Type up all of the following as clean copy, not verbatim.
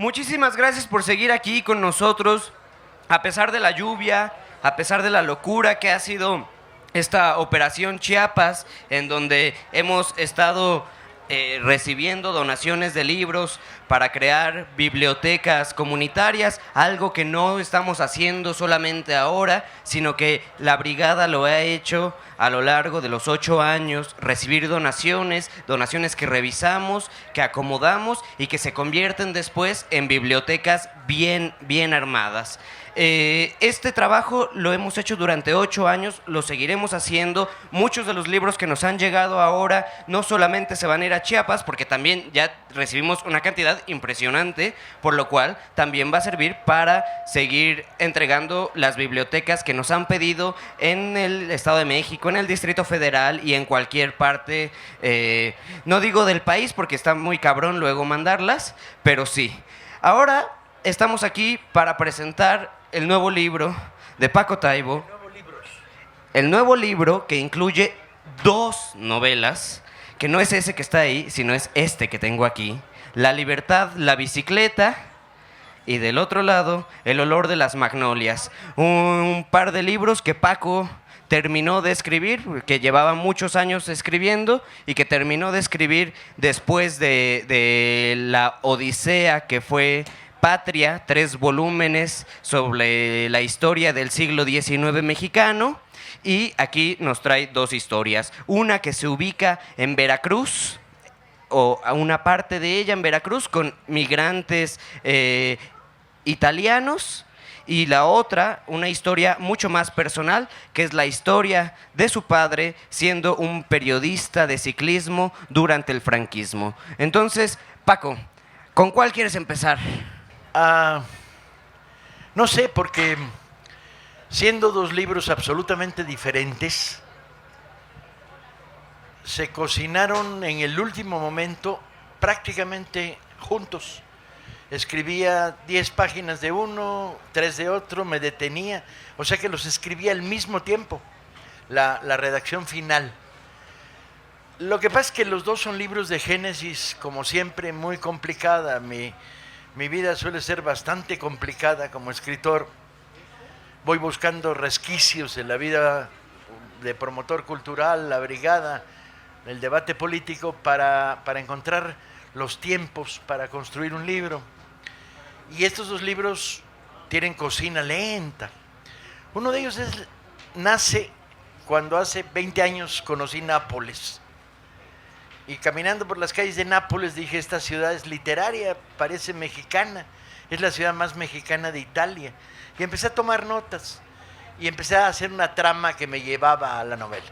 Muchísimas gracias por seguir aquí con nosotros, a pesar de la lluvia, a pesar de la locura que ha sido esta operación Chiapas, en donde hemos estado recibiendo donaciones de libros para crear bibliotecas comunitarias, algo que no estamos haciendo solamente ahora, sino que la brigada lo ha hecho a lo largo de los 8 años, recibir donaciones que revisamos, que acomodamos y que se convierten después en bibliotecas bien armadas. Este trabajo lo hemos hecho durante 8 años, lo seguiremos haciendo. Muchos de los libros que nos han llegado ahora no solamente se van a ir a Chiapas, porque también ya recibimos una cantidad impresionante, por lo cual también va a servir para seguir entregando las bibliotecas que nos han pedido en el Estado de México, en el Distrito Federal y en cualquier parte, no digo del país porque está muy cabrón luego mandarlas, pero sí. Ahora estamos aquí para presentar el nuevo libro de Paco Taibo. El nuevo libro que incluye 2 novelas, que no es ese que está ahí, sino es este que tengo aquí. La libertad, la bicicleta, y del otro lado, El olor de las magnolias. Un par de libros que Paco terminó de escribir, que llevaba muchos años escribiendo y que terminó de escribir después de la odisea que fue Patria, 3 volúmenes sobre la historia del siglo XIX mexicano. Y aquí nos trae 2 historias. Una que se ubica en Veracruz, o a una parte de ella en Veracruz, con migrantes italianos. Y la otra, una historia mucho más personal, que es la historia de su padre siendo un periodista de ciclismo durante el franquismo. Entonces, Paco, ¿con cuál quieres empezar? No sé, porque siendo 2 libros absolutamente diferentes, se cocinaron en el último momento prácticamente juntos. Escribía 10 páginas de uno, 3 de otro, me detenía, o sea que los escribía al mismo tiempo, la redacción final. Lo que pasa es que los 2 son libros de génesis, como siempre, muy complicada. Mi vida suele ser bastante complicada como escritor. Voy buscando resquicios en la vida de promotor cultural, la brigada, el debate político, para encontrar los tiempos para construir un libro. Y estos 2 libros tienen cocina lenta. Uno de ellos nace cuando hace 20 años conocí Nápoles. Y caminando por las calles de Nápoles dije, esta ciudad es literaria, parece mexicana, es la ciudad más mexicana de Italia. Y empecé a tomar notas y empecé a hacer una trama que me llevaba a la novela.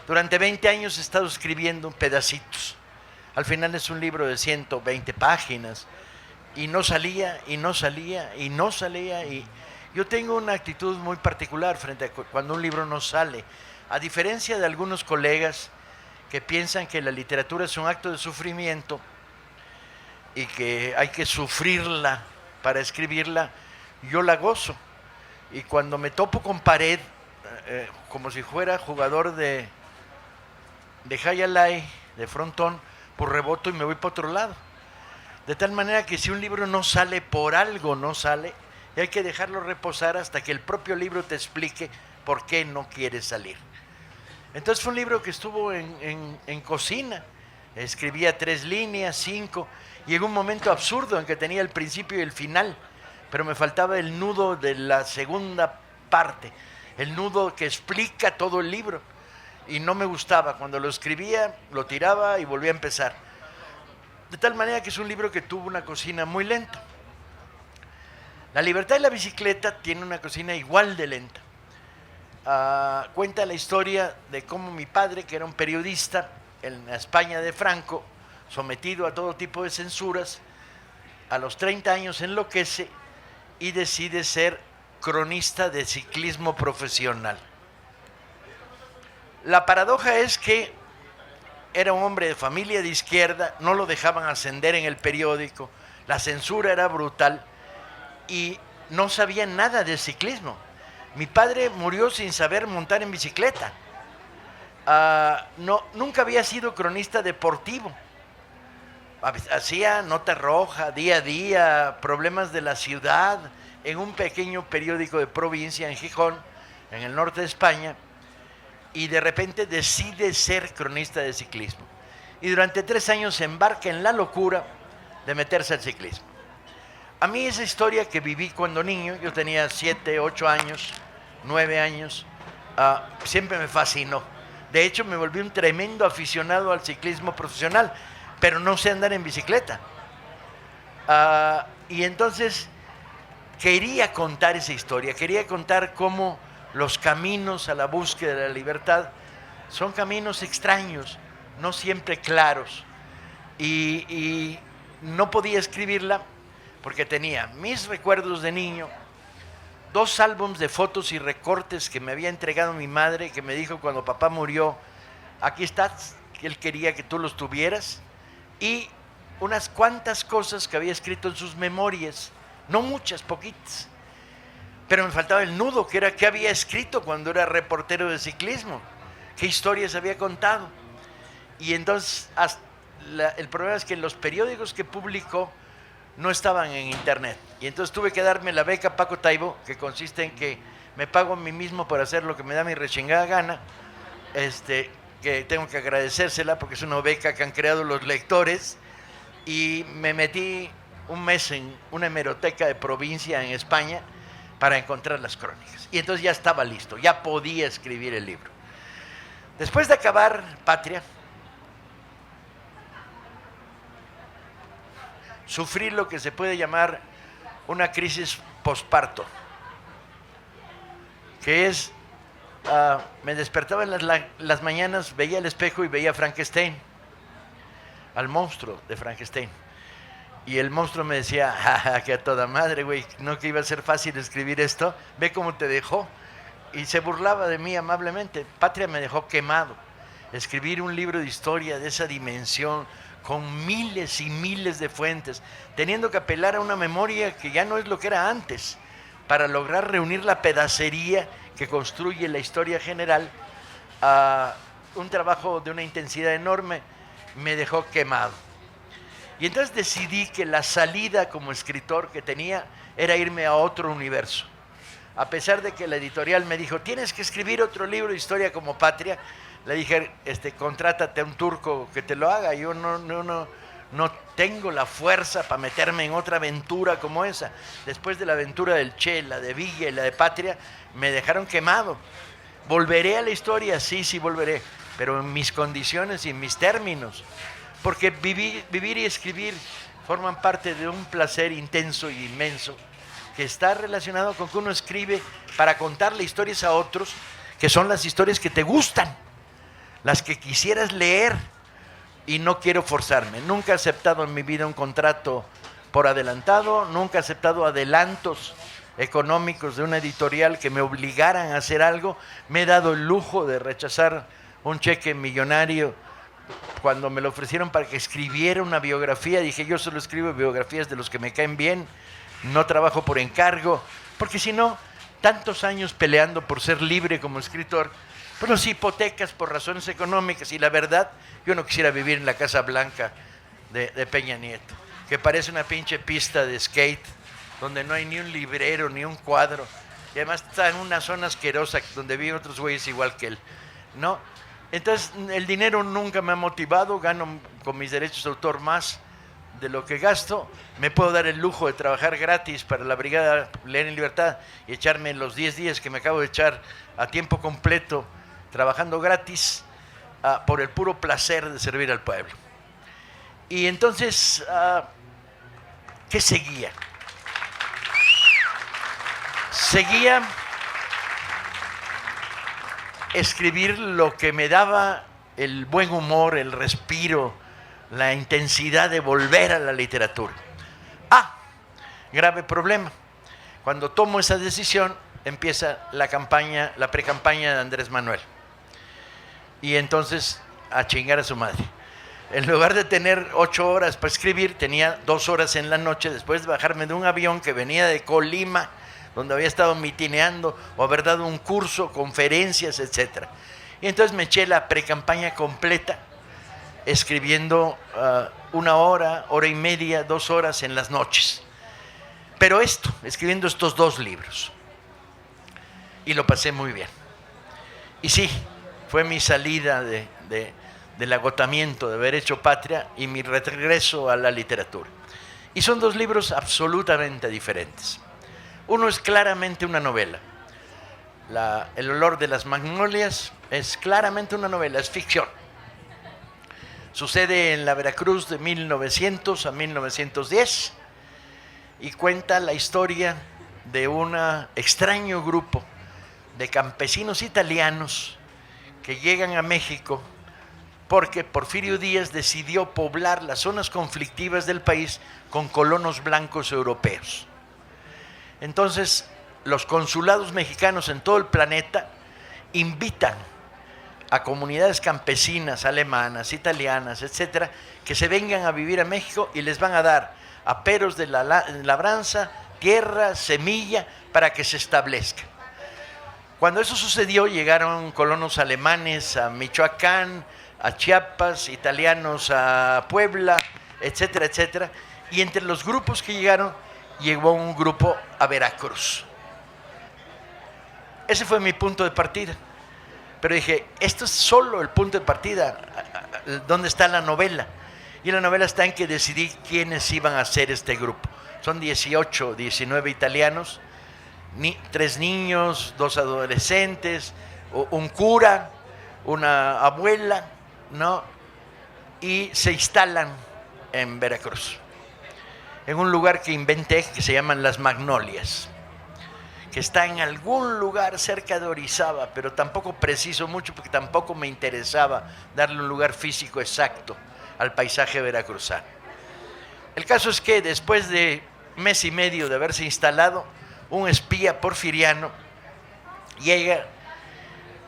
Durante 20 años he estado escribiendo pedacitos. Al final es un libro de 120 páginas y no salía, y no salía, y no salía. Y yo tengo una actitud muy particular frente a cuando un libro no sale. A diferencia de algunos colegas que piensan que la literatura es un acto de sufrimiento y que hay que sufrirla para escribirla, yo la gozo. Y cuando me topo con pared, como si fuera jugador de jayalay, de frontón, pues reboto y me voy para otro lado. De tal manera que si un libro no sale, por algo no sale, y hay que dejarlo reposar hasta que el propio libro te explique por qué no quiere salir. Entonces fue un libro que estuvo en cocina. Escribía 3 líneas, 5. Llegó un momento absurdo en que tenía el principio y el final, pero me faltaba el nudo de la segunda parte, el nudo que explica todo el libro. Y no me gustaba. Cuando lo escribía, lo tiraba y volvía a empezar. De tal manera que es un libro que tuvo una cocina muy lenta. La libertad y la bicicleta tiene una cocina igual de lenta. Cuenta la historia de cómo mi padre, que era un periodista en la España de Franco, sometido a todo tipo de censuras, a los 30 años enloquece y decide ser cronista de ciclismo profesional. La paradoja es que era un hombre de familia de izquierda, no lo dejaban ascender en el periódico, la censura era brutal y no sabía nada de ciclismo. Mi padre murió sin saber montar en bicicleta. Nunca había sido cronista deportivo. Hacía nota roja, día a día, problemas de la ciudad, en un pequeño periódico de provincia en Gijón, en el norte de España, y de repente decide ser cronista de ciclismo. Y durante 3 años se embarca en la locura de meterse al ciclismo. A mí esa historia que viví cuando niño, yo tenía 7, 8 años, 9 años, siempre me fascinó. De hecho, me volví un tremendo aficionado al ciclismo profesional, pero no sé andar en bicicleta. Y entonces quería contar esa historia, quería contar cómo los caminos a la búsqueda de la libertad son caminos extraños, no siempre claros. Y no podía escribirla porque tenía mis recuerdos de niño, 2 álbumes de fotos y recortes que me había entregado mi madre, que me dijo cuando papá murió, aquí estás, que él quería que tú los tuvieras, y unas cuantas cosas que había escrito en sus memorias, no muchas, poquitas, pero me faltaba el nudo, que era qué había escrito cuando era reportero de ciclismo, qué historias había contado. Y entonces el problema es que los periódicos que publicó no estaban en internet, y entonces tuve que darme la beca Paco Taibo, que consiste en que me pago a mí mismo por hacer lo que me da mi rechingada gana, que tengo que agradecérsela porque es una beca que han creado los lectores, y me metí un mes en una hemeroteca de provincia en España para encontrar las crónicas, y entonces ya estaba listo, ya podía escribir el libro. Después de acabar Patria, sufrí lo que se puede llamar una crisis posparto, que es, me despertaba en las mañanas, veía el espejo y veía a Frankenstein, al monstruo de Frankenstein, y el monstruo me decía, jaja, que a toda madre, güey, no que iba a ser fácil escribir esto, ve cómo te dejó, y se burlaba de mí amablemente. Patria me dejó quemado. Escribir un libro de historia de esa dimensión, con miles y miles de fuentes, teniendo que apelar a una memoria que ya no es lo que era antes, para lograr reunir la pedacería que construye la historia general, un trabajo de una intensidad enorme, me dejó quemado. Y entonces decidí que la salida como escritor que tenía era irme a otro universo. A pesar de que la editorial me dijo, tienes que escribir otro libro de historia como Patria, le dije, contrátate a un turco que te lo haga. Yo no tengo la fuerza para meterme en otra aventura como esa. Después de la aventura del Che, la de Villa y la de Patria, me dejaron quemado. ¿Volveré a la historia? Sí, volveré, pero en mis condiciones y en mis términos. Porque vivir y escribir forman parte de un placer intenso y inmenso, que está relacionado con que uno escribe para contarle historias a otros, que son las historias que te gustan, las que quisieras leer, y no quiero forzarme. Nunca he aceptado en mi vida un contrato por adelantado, nunca he aceptado adelantos económicos de una editorial que me obligaran a hacer algo. Me he dado el lujo de rechazar un cheque millonario cuando me lo ofrecieron para que escribiera una biografía. Dije, yo solo escribo biografías de los que me caen bien, no trabajo por encargo, porque si no, tantos años peleando por ser libre como escritor, pues nos hipotecas por razones económicas, y la verdad, yo no quisiera vivir en la Casa Blanca de Peña Nieto, que parece una pinche pista de skate, donde no hay ni un librero, ni un cuadro, y además está en una zona asquerosa donde viven otros güeyes igual que él, ¿no? Entonces, el dinero nunca me ha motivado, gano con mis derechos de autor más de lo que gasto, me puedo dar el lujo de trabajar gratis para la Brigada Leer en Libertad y echarme los 10 días que me acabo de echar a tiempo completo trabajando gratis, por el puro placer de servir al pueblo. Y entonces, ¿qué seguía? Seguía escribir lo que me daba el buen humor, el respiro, la intensidad de volver a la literatura. Grave problema. Cuando tomo esa decisión, empieza la campaña, la precampaña de Andrés Manuel. Y entonces, a chingar a su madre. En lugar de tener 8 horas para escribir, tenía 2 horas en la noche, después de bajarme de un avión que venía de Colima, donde había estado mitineando o haber dado un curso, conferencias, etc. Y entonces me eché la precampaña completa, escribiendo 1 hora, hora y media, 2 horas en las noches. Pero escribiendo estos 2 libros. Y lo pasé muy bien. Y sí, fue mi salida del agotamiento de haber hecho patria y mi regreso a la literatura. Y son 2 libros absolutamente diferentes. Uno es claramente una novela. El olor de las magnolias es claramente una novela, es ficción. Sucede en la Veracruz de 1900 a 1910 y cuenta la historia de un extraño grupo de campesinos italianos que llegan a México porque Porfirio Díaz decidió poblar las zonas conflictivas del país con colonos blancos europeos. Entonces, los consulados mexicanos en todo el planeta invitan a comunidades campesinas, alemanas, italianas, etcétera, que se vengan a vivir a México y les van a dar aperos de labranza, tierra, semilla, para que se establezcan. Cuando eso sucedió, llegaron colonos alemanes a Michoacán, a Chiapas, italianos a Puebla, etcétera, etcétera. Y entre los grupos que llegaron, llegó un grupo a Veracruz. Ese fue mi punto de partida. Pero dije, esto es solo el punto de partida. ¿Dónde está la novela? Y la novela está en que decidí quiénes iban a ser este grupo. Son 18, 19 italianos, 3 niños, 2 adolescentes, un cura, una abuela, ¿no? Y se instalan en Veracruz, en un lugar que inventé que se llaman Las Magnolias, que está en algún lugar cerca de Orizaba, pero tampoco preciso mucho porque tampoco me interesaba darle un lugar físico exacto al paisaje veracruzano. El caso es que después de 1 mes y medio de haberse instalado, un espía porfiriano llega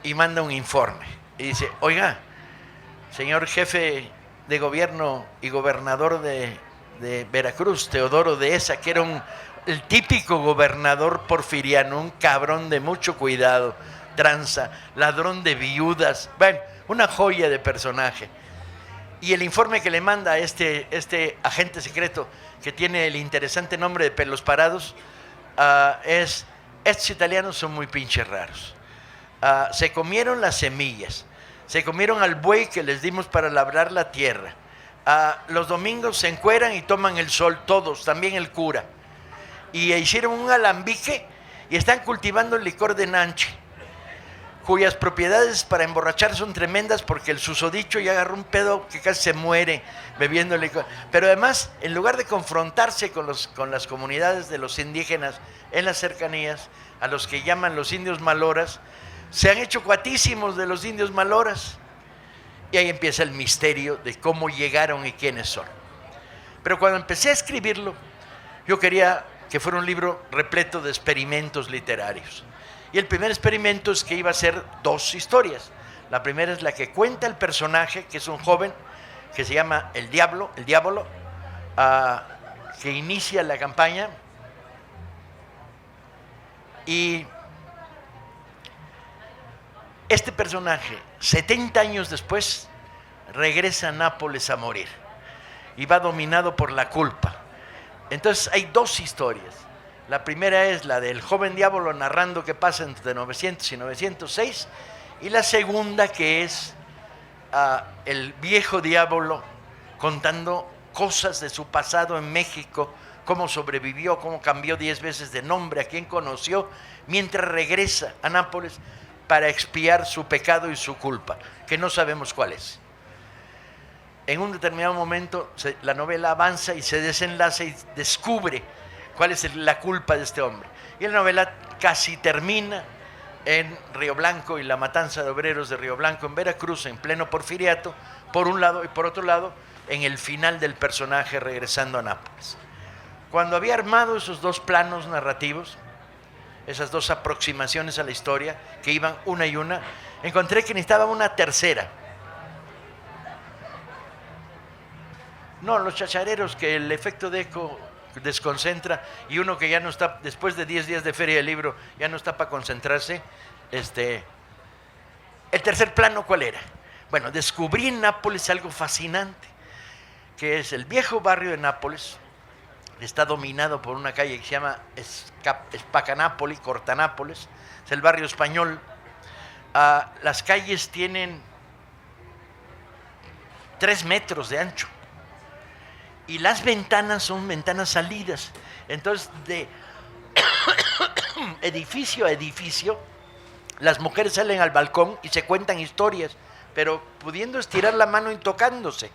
y manda un informe y dice: oiga, señor jefe de gobierno y gobernador de Veracruz, Teodoro Dehesa, que era el típico gobernador porfiriano, un cabrón de mucho cuidado, tranza, ladrón de viudas, bueno, una joya de personaje. Y el informe que le manda a este agente secreto, que tiene el interesante nombre de Pelos Parados, es: estos italianos son muy pinches raros. Se comieron las semillas, se comieron al buey que les dimos para labrar la tierra. Los domingos se encueran y toman el sol, todos, también el cura. Y hicieron un alambique y están cultivando el licor de Nanche, cuyas propiedades para emborrachar son tremendas, porque el susodicho ya agarró un pedo que casi se muere bebiendo licor. Pero además, en lugar de confrontarse con las comunidades de los indígenas en las cercanías, a los que llaman los indios maloras, se han hecho cuatísimos de los indios maloras. Y ahí empieza el misterio de cómo llegaron y quiénes son. Pero cuando empecé a escribirlo, yo quería que fuera un libro repleto de experimentos literarios. Y el primer experimento es que iba a ser 2 historias. La primera es la que cuenta el personaje, que es un joven que se llama el Diablo, que inicia la campaña y este personaje, 70 años después, regresa a Nápoles a morir y va dominado por la culpa. Entonces hay 2 historias. La primera es la del joven Diablo narrando qué pasa entre 900 y 906, y la segunda, que es el viejo Diablo contando cosas de su pasado en México, cómo sobrevivió, cómo cambió 10 veces de nombre, a quién conoció, mientras regresa a Nápoles para expiar su pecado y su culpa, que no sabemos cuál es. En un determinado momento la novela avanza y se desenlaza y descubre cuál es la culpa de este hombre. Y la novela casi termina en Río Blanco y la matanza de obreros de Río Blanco en Veracruz, en pleno porfiriato, por un lado, y por otro lado, en el final del personaje regresando a Nápoles. Cuando había armado esos 2 planos narrativos, esas 2 aproximaciones a la historia, que iban una y una, encontré que necesitaba una tercera. No, los chachareros que el efecto de eco desconcentra, y uno que ya no está, después de 10 días de feria del libro, ya no está para concentrarse. El tercer plano, ¿cuál era? Bueno, descubrí en Nápoles algo fascinante, que es el viejo barrio de Nápoles. Está dominado por una calle que se llama Spacanápoli, Cortanápoles, es el barrio español. Las calles tienen 3 metros de ancho y las ventanas son ventanas salidas. Entonces, de edificio a edificio, las mujeres salen al balcón y se cuentan historias, pero pudiendo estirar la mano y tocándose.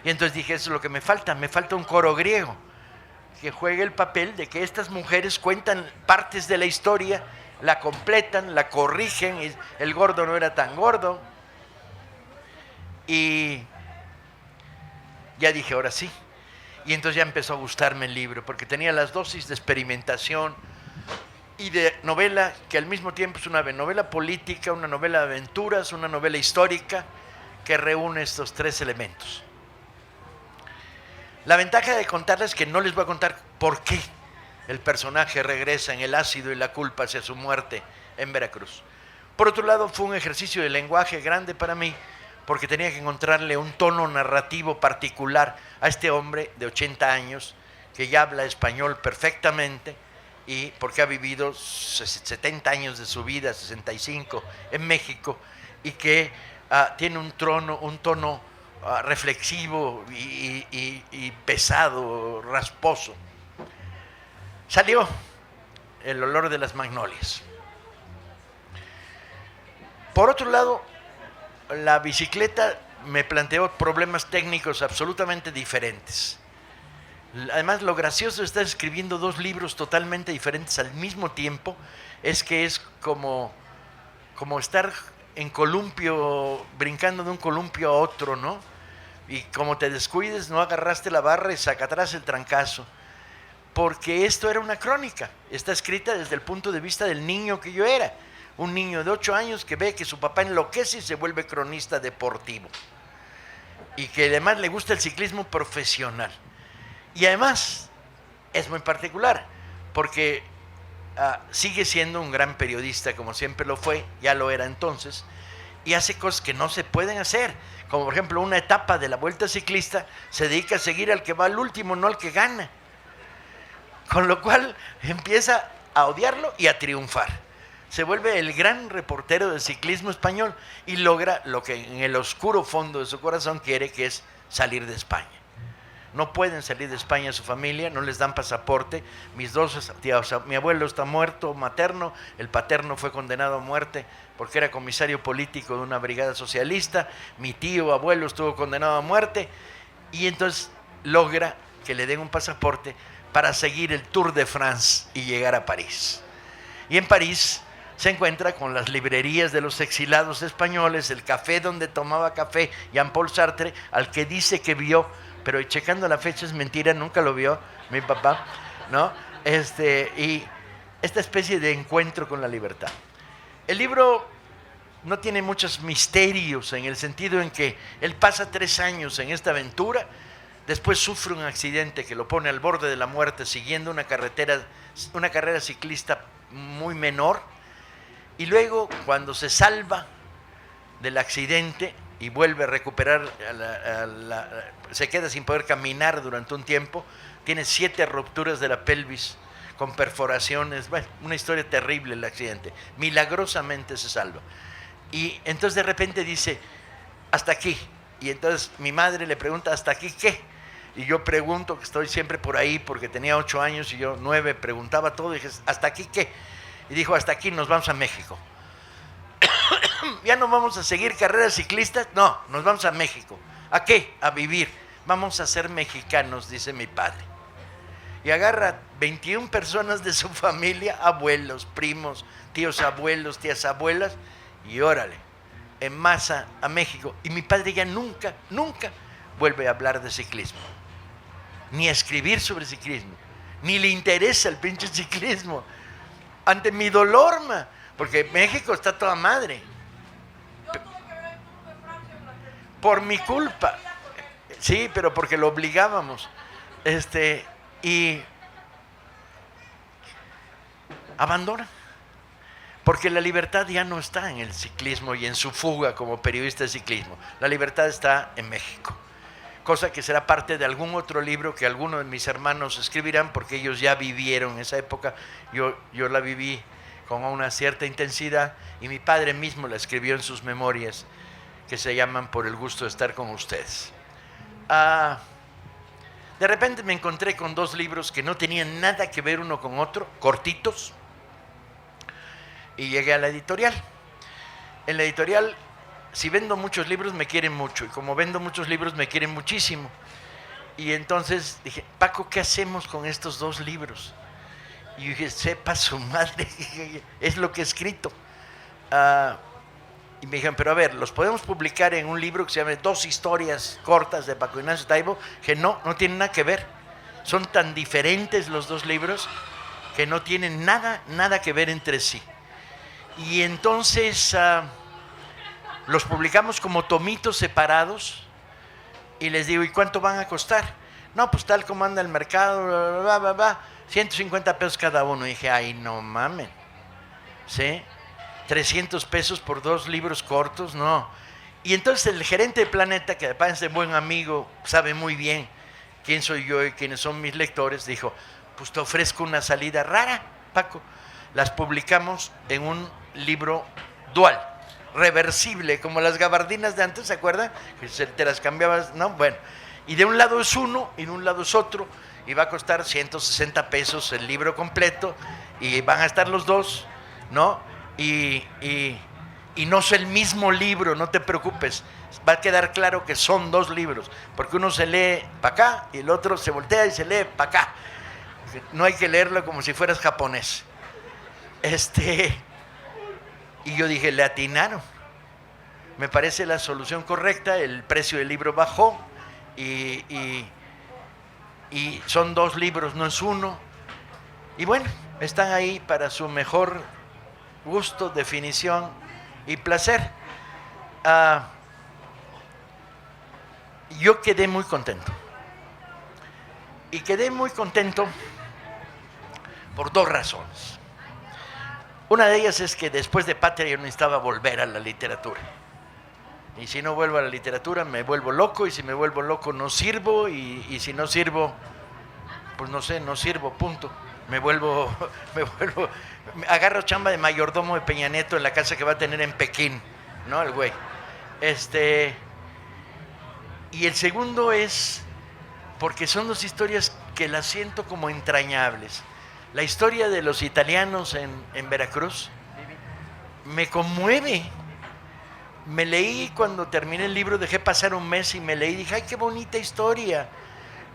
Y entonces dije, eso es lo que me falta un coro griego que juegue el papel de que estas mujeres cuentan partes de la historia, la completan, la corrigen, y el gordo no era tan gordo. Y ya dije, ahora sí. Y entonces ya empezó a gustarme el libro, porque tenía las dosis de experimentación y de novela, que al mismo tiempo es una novela política, una novela de aventuras, una novela histórica, que reúne estos 3 elementos. La ventaja de contarles es que no les voy a contar por qué el personaje regresa en el ácido y la culpa hacia su muerte en Veracruz. Por otro lado, fue un ejercicio de lenguaje grande para mí, porque tenía que encontrarle un tono narrativo particular a este hombre de 80 años que ya habla español perfectamente, y porque ha vivido 70 años de su vida, 65 en México, y que tiene un tono reflexivo y pesado, rasposo. Salió El olor de las magnolias. Por otro lado, la bicicleta me planteó problemas técnicos absolutamente diferentes. Además, lo gracioso de estar escribiendo 2 libros totalmente diferentes al mismo tiempo es que es como estar en columpio, brincando de un columpio a otro, ¿no? Y como te descuides, no agarraste la barra y saca atrás el trancazo. Porque esto era una crónica, está escrita desde el punto de vista del niño que yo era. Un niño de 8 años que ve que su papá enloquece y se vuelve cronista deportivo. Y que además le gusta el ciclismo profesional. Y además es muy particular, porque sigue siendo un gran periodista, como siempre lo fue, ya lo era entonces, y hace cosas que no se pueden hacer. Como por ejemplo, una etapa de la Vuelta Ciclista se dedica a seguir al que va al último, no al que gana. Con lo cual empieza a odiarlo y a triunfar. Se vuelve el gran reportero del ciclismo español y logra lo que en el oscuro fondo de su corazón quiere, que es salir de España. No pueden salir de España su familia, no les dan pasaporte. Mis 2 tíos, mi abuelo está muerto materno, el paterno fue condenado a muerte porque era comisario político de una brigada socialista, mi tío abuelo estuvo condenado a muerte, y entonces logra que le den un pasaporte para seguir el Tour de France y llegar a París. Y en París se encuentra con las librerías de los exilados españoles, el café donde tomaba café Jean-Paul Sartre, al que dice que vio, pero checando la fecha es mentira, nunca lo vio mi papá, ¿no? Y esta especie de encuentro con la libertad. El libro no tiene muchos misterios, en el sentido en que él pasa 3 años en esta aventura, después sufre un accidente que lo pone al borde de la muerte siguiendo una carrera ciclista muy menor, y luego cuando se salva del accidente y vuelve a recuperar, se queda sin poder caminar durante un tiempo, tiene 7 rupturas de la pelvis con perforaciones, bueno, una historia terrible el accidente, milagrosamente se salva. Y entonces de repente dice, hasta aquí. Y entonces mi madre le pregunta, ¿hasta aquí qué? Y yo pregunto, que estoy siempre por ahí porque tenía 8 años y yo 9, preguntaba todo y dije, ¿hasta aquí qué? Y dijo, hasta aquí, nos vamos a México. ¿Ya no vamos a seguir carreras ciclistas? No, nos vamos a México. ¿A qué? A vivir. Vamos a ser mexicanos, dice mi padre. Y agarra 21 personas de su familia, abuelos, primos, tíos abuelos, tías abuelas, y órale, en masa a México. Y mi padre ya nunca vuelve a hablar de ciclismo, ni a escribir sobre ciclismo, ni le interesa el pinche ciclismo. Ante mi dolor, porque México está toda madre. Por mi culpa. Sí, pero porque lo obligábamos. Y abandona. Porque la libertad ya no está en el ciclismo y en su fuga como periodista de ciclismo. La libertad está en México. Cosa que será parte de algún otro libro que algunos de mis hermanos escribirán, porque ellos ya vivieron esa época. Yo la viví con una cierta intensidad y mi padre mismo la escribió en sus memorias, que se llaman Por el gusto de estar con ustedes. De repente me encontré con dos libros que no tenían nada que ver uno con otro, cortitos, y llegué a la editorial. En la editorial, si vendo muchos libros, me quieren mucho, y como vendo muchos libros, me quieren muchísimo. Y entonces dije, Paco, ¿qué hacemos con estos dos libros? Y dije, sepa su madre, es lo que he escrito. Y me dijeron, pero a ver, ¿los podemos publicar en un libro que se llama Dos historias cortas de Paco Ignacio Taibo? Que no tienen nada que ver. Son tan diferentes los dos libros que no tienen nada que ver entre sí. Y entonces los publicamos como tomitos separados y les digo, ¿y cuánto van a costar? No, pues tal como anda el mercado, 150 pesos cada uno. Y dije, ay, no mamen, ¿sí? 300 pesos por dos libros cortos, no. Y entonces el gerente de Planeta, que además es buen amigo, sabe muy bien quién soy yo y quiénes son mis lectores, dijo, pues te ofrezco una salida rara, Paco. Las publicamos en un libro dual, reversible, como las gabardinas de antes, ¿se acuerdan? Que te las cambiabas, ¿no? Bueno, y de un lado es uno y de un lado es otro, y va a costar 160 pesos el libro completo, y van a estar los dos, ¿no? Y no es el mismo libro, no te preocupes, va a quedar claro que son dos libros, porque uno se lee para acá y el otro se voltea y se lee para acá. No hay que leerlo como si fueras japonés. Y yo dije, le atinaron. Me parece la solución correcta, el precio del libro bajó y son dos libros, no es uno. Y bueno, están ahí para su mejor gusto, definición y placer. Yo quedé muy contento. Y quedé muy contento por dos razones. Una de ellas es que después de Patria yo necesitaba volver a la literatura. Y si no vuelvo a la literatura me vuelvo loco, y si me vuelvo loco no sirvo, y si no sirvo, pues no sé, no sirvo, punto. Me agarro chamba de mayordomo de Peña Nieto en la casa que va a tener en Pekín, ¿no? El güey. Y el segundo es porque son dos historias que las siento como entrañables. La historia de los italianos en Veracruz me conmueve. Me leí cuando terminé el libro, dejé pasar un mes y me leí y dije, ay, qué bonita historia,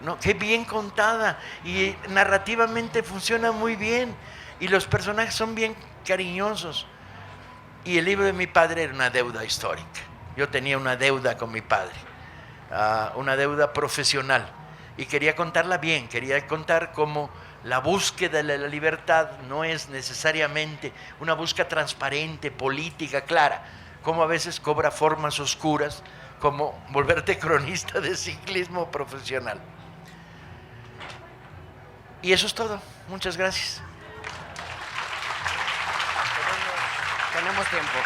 ¿no? Qué bien contada, y narrativamente funciona muy bien, y los personajes son bien cariñosos. Y el libro de mi padre era una deuda histórica. Yo tenía una deuda con mi padre, una deuda profesional, y quería contarla bien, quería contar cómo la búsqueda de la libertad no es necesariamente una búsqueda transparente, política, clara, como a veces cobra formas oscuras, como volverte cronista de ciclismo profesional. Y eso es todo. Muchas gracias. Tenemos tiempo.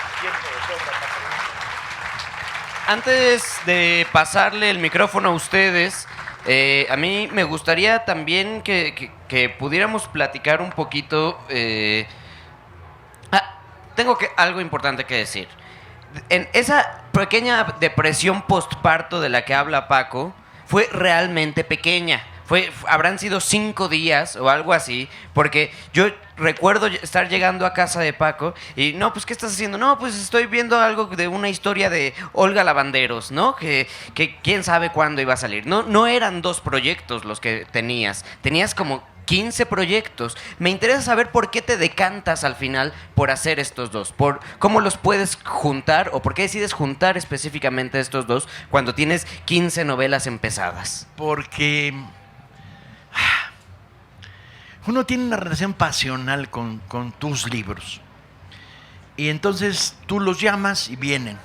Antes de pasarle el micrófono a ustedes, a mí me gustaría también que pudiéramos platicar un poquito. Tengo algo importante que decir. En esa pequeña depresión postparto de la que habla Paco, fue realmente pequeña. Habrán sido 5 días o algo así, porque yo recuerdo estar llegando a casa de Paco y, no, pues, ¿qué estás haciendo? No, pues estoy viendo algo de una historia de Olga Lavanderos, ¿no? Que quién sabe cuándo iba a salir. No eran 2 proyectos los que tenías como 15 proyectos. Me interesa saber por qué te decantas al final por hacer estos 2, por cómo los puedes juntar, o por qué decides juntar específicamente estos 2 cuando tienes 15 novelas empezadas. Porque uno tiene una relación pasional con tus libros, y entonces tú los llamas y vienen,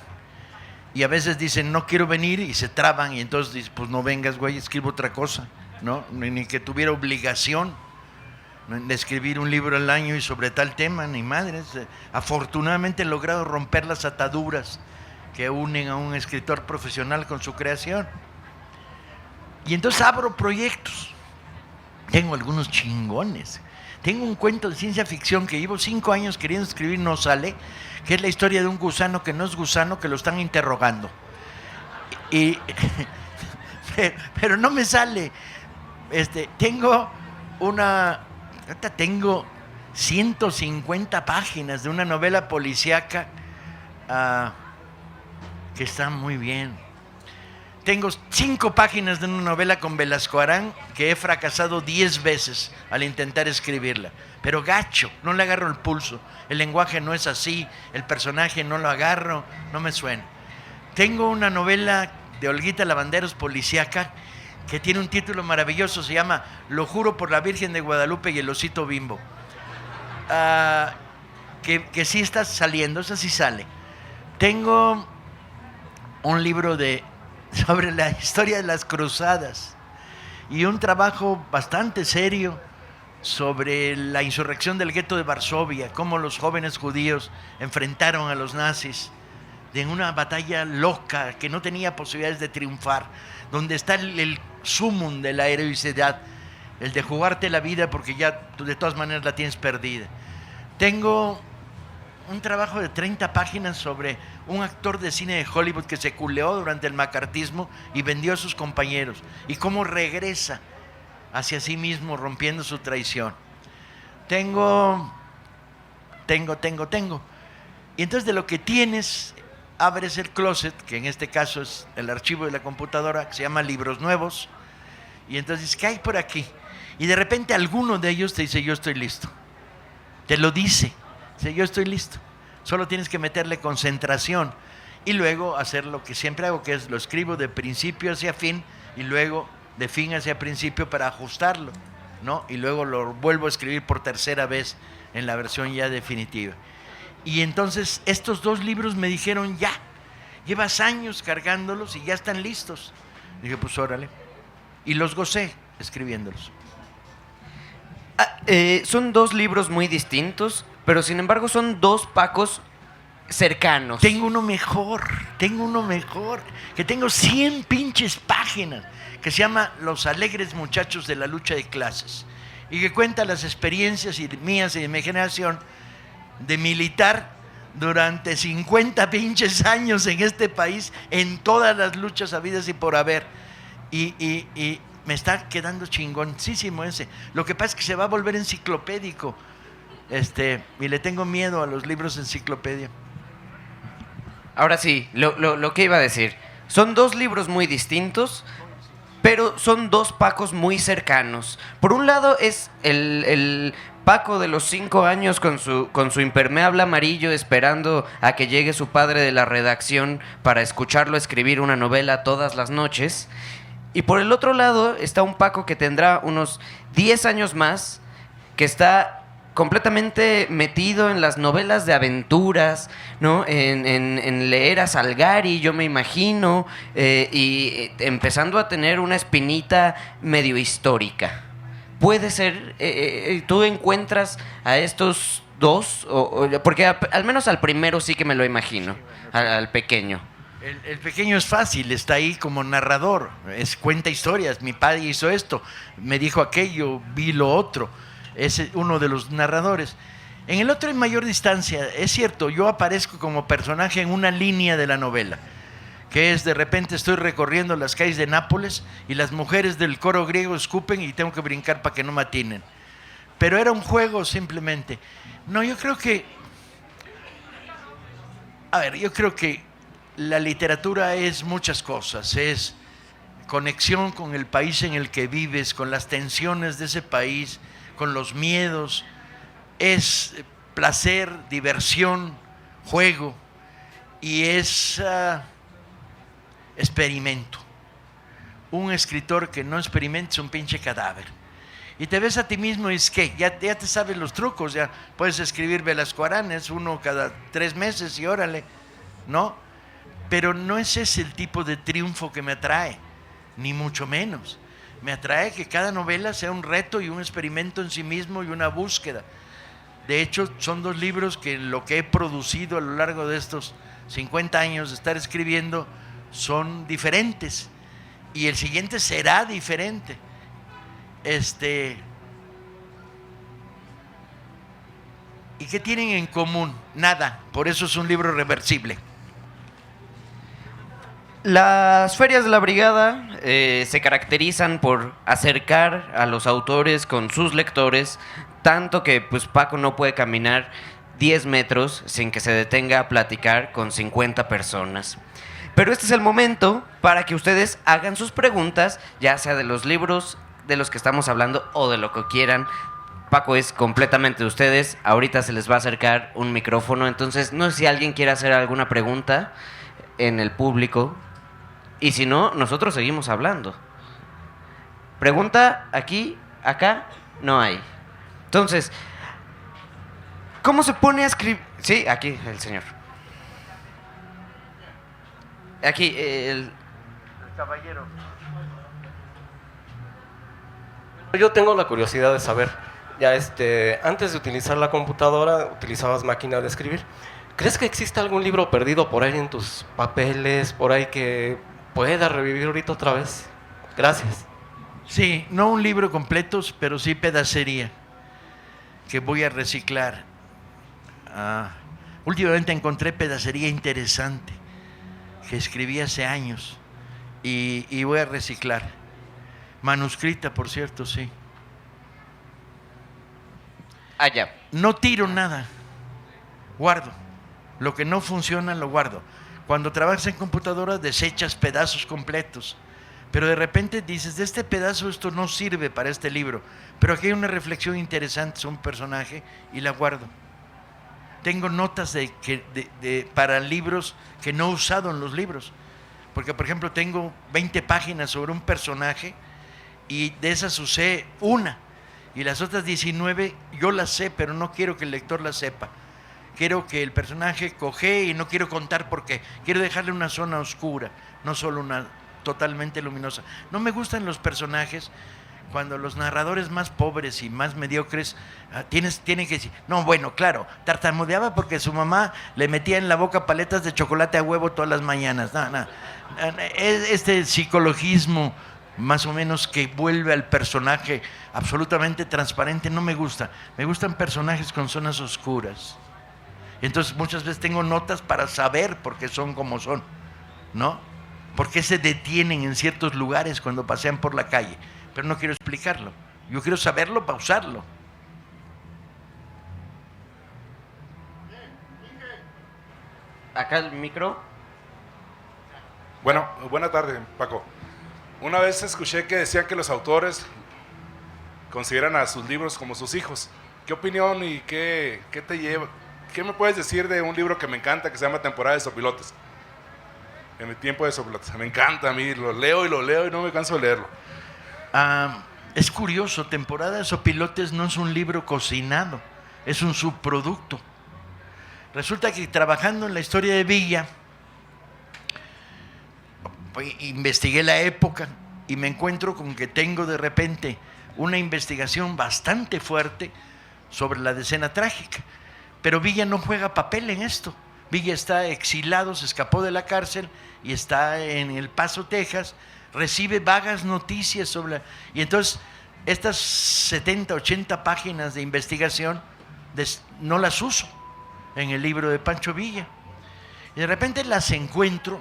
y a veces dicen no quiero venir y se traban, y entonces dices pues no vengas, güey, escribo otra cosa, ¿no? Ni que tuviera obligación, de escribir un libro al año y sobre tal tema, ni madres. Afortunadamente he logrado romper las ataduras que unen a un escritor profesional con su creación. Y entonces abro proyectos. Tengo algunos chingones. Tengo un cuento de ciencia ficción que llevo 5 años queriendo escribir, no sale, que es la historia de un gusano que no es gusano, que lo están interrogando. Pero no me sale. Tengo 150 páginas de una novela policíaca que está muy bien. Tengo 5 páginas de una novela con Velasco Arán que he fracasado 10 veces al intentar escribirla. Pero gacho, no le agarro el pulso. El lenguaje no es así, el personaje no lo agarro, no me suena. Tengo una novela de Olguita Lavanderos policíaca que tiene un título maravilloso, se llama Lo juro por la Virgen de Guadalupe y el osito Bimbo. Que sí está saliendo, esa sí sale. Tengo un libro sobre la historia de las cruzadas y un trabajo bastante serio sobre la insurrección del gueto de Varsovia, cómo los jóvenes judíos enfrentaron a los nazis en una batalla loca que no tenía posibilidades de triunfar, donde está el sumum de la heroicidad, el de jugarte la vida porque ya tú de todas maneras la tienes perdida. Tengo un trabajo de 30 páginas sobre un actor de cine de Hollywood que se culeó durante el macartismo y vendió a sus compañeros, y cómo regresa hacia sí mismo rompiendo su traición. Tengo. Y entonces de lo que tienes, abres el closet, que en este caso es el archivo de la computadora, que se llama Libros Nuevos, y entonces dices, ¿qué hay por aquí? Y de repente alguno de ellos te dice, yo estoy listo. Te lo dice, yo estoy listo. Solo tienes que meterle concentración y luego hacer lo que siempre hago, que es lo escribo de principio hacia fin y luego de fin hacia principio para ajustarlo, ¿no? Y luego lo vuelvo a escribir por tercera vez en la versión ya definitiva. Y entonces estos 2 libros me dijeron, ya, llevas años cargándolos y ya están listos. Dije, pues órale. Y los gocé escribiéndolos. Son 2 libros muy distintos, pero sin embargo son 2 Pacos cercanos. Tengo uno mejor, que tengo 100 pinches páginas, que se llama Los alegres muchachos de la lucha de clases, y que cuenta las experiencias mías y de mi generación de militar durante 50 pinches años en este país, en todas las luchas habidas y por haber. Y me está quedando chingoncísimo ese. Lo que pasa es que se va a volver enciclopédico. Y le tengo miedo a los libros de enciclopedia. Ahora sí, lo que iba a decir. Son 2 libros muy distintos, pero son 2 Pacos muy cercanos. Por un lado es el Paco de los 5 años con su impermeable amarillo esperando a que llegue su padre de la redacción para escucharlo escribir una novela todas las noches. Y por el otro lado está un Paco que tendrá unos 10 años más, que está completamente metido en las novelas de aventuras, ¿no? En leer a Salgari, yo me imagino, y empezando a tener una espinita medio histórica. Puede ser, tú encuentras a estos 2, porque al menos al primero sí que me lo imagino, al pequeño. El pequeño es fácil, está ahí como narrador, cuenta historias, mi padre hizo esto, me dijo aquello, vi lo otro, es uno de los narradores. En el otro, en mayor distancia, es cierto, yo aparezco como personaje en una línea de la novela, que es de repente estoy recorriendo las calles de Nápoles y las mujeres del coro griego escupen y tengo que brincar para que no me atinen. Pero era un juego simplemente. No, yo creo que la literatura es muchas cosas, es conexión con el país en el que vives, con las tensiones de ese país, con los miedos, es placer, diversión, juego, y es experimento. Un escritor que no experimenta es un pinche cadáver. Y te ves a ti mismo y es que ya te sabes los trucos, ya puedes escribir Velasco Arán, es uno cada 3 meses y órale, ¿no? Pero no es ese el tipo de triunfo que me atrae, ni mucho menos. Me atrae que cada novela sea un reto y un experimento en sí mismo y una búsqueda. De hecho, son 2 libros que lo que he producido a lo largo de estos 50 años de estar escribiendo son diferentes. Y el siguiente será diferente. ¿Y qué tienen en común? Nada. Por eso es un libro reversible. Las ferias de la brigada se caracterizan por acercar a los autores con sus lectores, tanto que pues Paco no puede caminar 10 metros sin que se detenga a platicar con 50 personas. Pero este es el momento para que ustedes hagan sus preguntas, ya sea de los libros de los que estamos hablando o de lo que quieran. Paco es completamente de ustedes. Ahorita se les va a acercar un micrófono, entonces no sé si alguien quiere hacer alguna pregunta en el público. Y si no, nosotros seguimos hablando. Pregunta aquí, acá, no hay. Entonces, ¿cómo se pone a escribir? Sí, aquí el señor. Aquí, el caballero. Yo tengo la curiosidad de saber, ya antes de utilizar la computadora, utilizabas máquina de escribir. ¿Crees que existe algún libro perdido por ahí en tus papeles, por ahí que pueda revivir ahorita otra vez? Gracias. Sí, no un libro completo, pero sí pedacería que voy a reciclar. Últimamente encontré pedacería interesante que escribí hace años y voy a reciclar. Manuscrita, por cierto, sí. allá. No tiro nada, guardo. Lo que no funciona lo guardo. Cuando trabajas en computadora desechas pedazos completos, pero de repente dices, de este pedazo esto no sirve para este libro, pero aquí hay una reflexión interesante sobre un personaje y la guardo. Tengo notas para libros que no he usado en los libros, porque por ejemplo tengo 20 páginas sobre un personaje y de esas usé una, y las otras 19 yo las sé, pero no quiero que el lector las sepa. Quiero que el personaje coge y no quiero contar por qué. Quiero dejarle una zona oscura, no solo una totalmente luminosa. No me gustan los personajes cuando los narradores más pobres y más mediocres tienen que decir, no, bueno, claro, tartamudeaba porque su mamá le metía en la boca paletas de chocolate a huevo todas las mañanas. No. Este psicologismo más o menos que vuelve al personaje absolutamente transparente no me gusta. Me gustan personajes con zonas oscuras. Entonces muchas veces tengo notas para saber por qué son como son, ¿no? Por qué se detienen en ciertos lugares cuando pasean por la calle. Pero no quiero explicarlo. Yo quiero saberlo para usarlo. Acá el micro. Bueno, buena tarde, Paco. Una vez escuché que decían que los autores consideran a sus libros como sus hijos. ¿Qué opinión y qué te lleva? ¿Qué me puedes decir de un libro que me encanta que se llama Temporada de Sopilotes? En mi tiempo de sopilotes. Me encanta a mí, lo leo y no me canso de leerlo. Es curioso, Temporada de Sopilotes no es un libro cocinado, es un subproducto. Resulta que trabajando en la historia de Villa, investigué la época y me encuentro con que tengo de repente una investigación bastante fuerte sobre la decena trágica. Pero Villa no juega papel en esto. Villa está exilado, se escapó de la cárcel y está en El Paso, Texas. Recibe vagas noticias sobre... Y entonces estas 70, 80 páginas de investigación no las uso en el libro de Pancho Villa. Y de repente las encuentro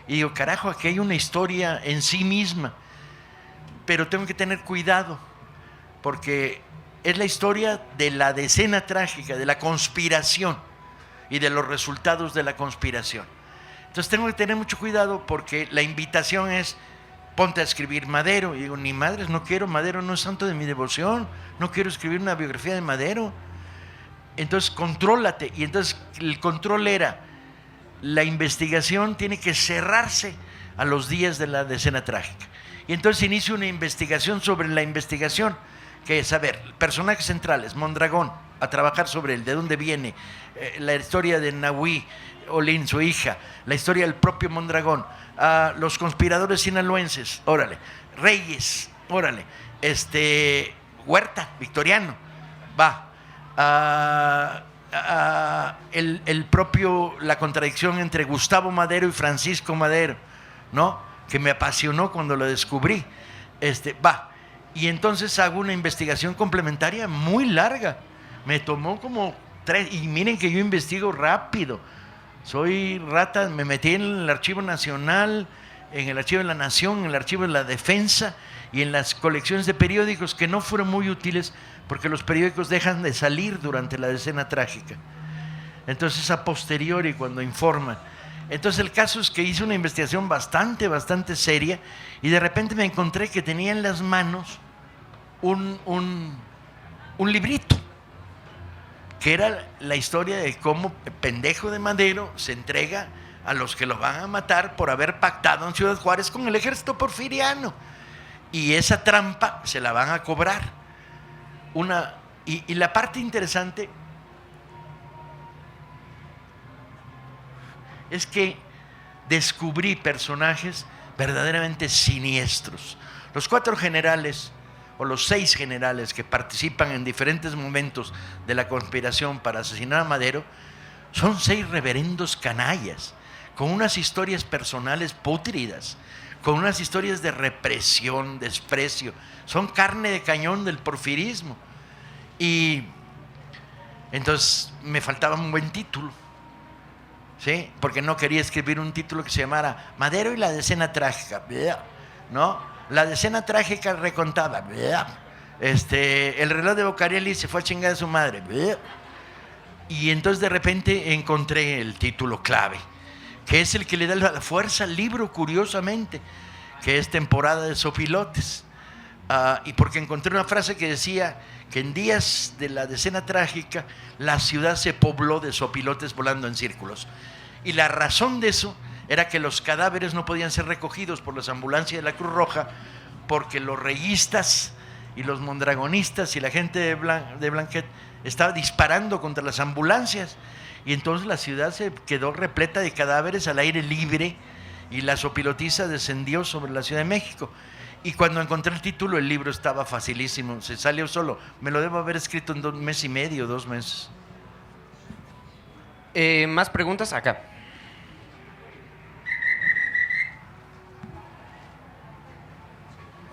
y digo, carajo, aquí hay una historia en sí misma. Pero tengo que tener cuidado porque es la historia de la decena trágica, de la conspiración y de los resultados de la conspiración. Entonces tengo que tener mucho cuidado porque la invitación es, ponte a escribir Madero. Y digo, ni madres, no quiero, Madero no es santo de mi devoción, no quiero escribir una biografía de Madero. Entonces, contrólate. Y entonces el control era, la investigación tiene que cerrarse a los días de la decena trágica. Y entonces inicio una investigación sobre la investigación, que es, a ver, personajes centrales, Mondragón, a trabajar sobre él, de dónde viene, la historia de Nahui Olin, su hija, la historia del propio Mondragón, los conspiradores sinaloenses, órale, Reyes, órale, Huerta, Victoriano, va. La contradicción entre Gustavo Madero y Francisco Madero, ¿no? Que me apasionó cuando lo descubrí. Va. Y entonces hago una investigación complementaria muy larga. Me tomó como 3, y miren que yo investigo rápido. Soy rata, me metí en el Archivo Nacional, en el Archivo de la Nación, en el Archivo de la Defensa y en las colecciones de periódicos que no fueron muy útiles porque los periódicos dejan de salir durante la Decena Trágica. Entonces, a posteriori, cuando informan. Entonces, el caso es que hice una investigación bastante seria y de repente me encontré que tenía en las manos un librito que era la historia de cómo el pendejo de Madero se entrega a los que lo van a matar por haber pactado en Ciudad Juárez con el ejército porfiriano. Y esa trampa se la van a cobrar. Y la parte interesante es que descubrí personajes verdaderamente siniestros. Los 4 generales o los 6 generales que participan en diferentes momentos de la conspiración para asesinar a Madero son 6 reverendos canallas, con unas historias personales pútridas, con unas historias de represión, desprecio. Son carne de cañón del porfirismo. Y entonces me faltaba un buen título, ¿sí? Porque no quería escribir un título que se llamara Madero y la Decena Trágica, ¿no? La Decena Trágica recontada, el reloj de Boccarelli se fue a chingar a su madre. Y entonces de repente encontré el título clave, que es el que le da la fuerza al libro, curiosamente, que es Temporada de Zopilotes. Y porque encontré una frase que decía que en días de la Decena Trágica la ciudad se pobló de zopilotes volando en círculos. Y la razón de eso era que los cadáveres no podían ser recogidos por las ambulancias de la Cruz Roja porque los reyistas y los mondragonistas y la gente de Blanquet estaba disparando contra las ambulancias. Y entonces la ciudad se quedó repleta de cadáveres al aire libre y la zopilotiza descendió sobre la Ciudad de México. Y cuando encontré el título, el libro estaba facilísimo, se salió solo. Me lo debo haber escrito en 1 mes y medio, 2 meses. ¿Más preguntas? Acá.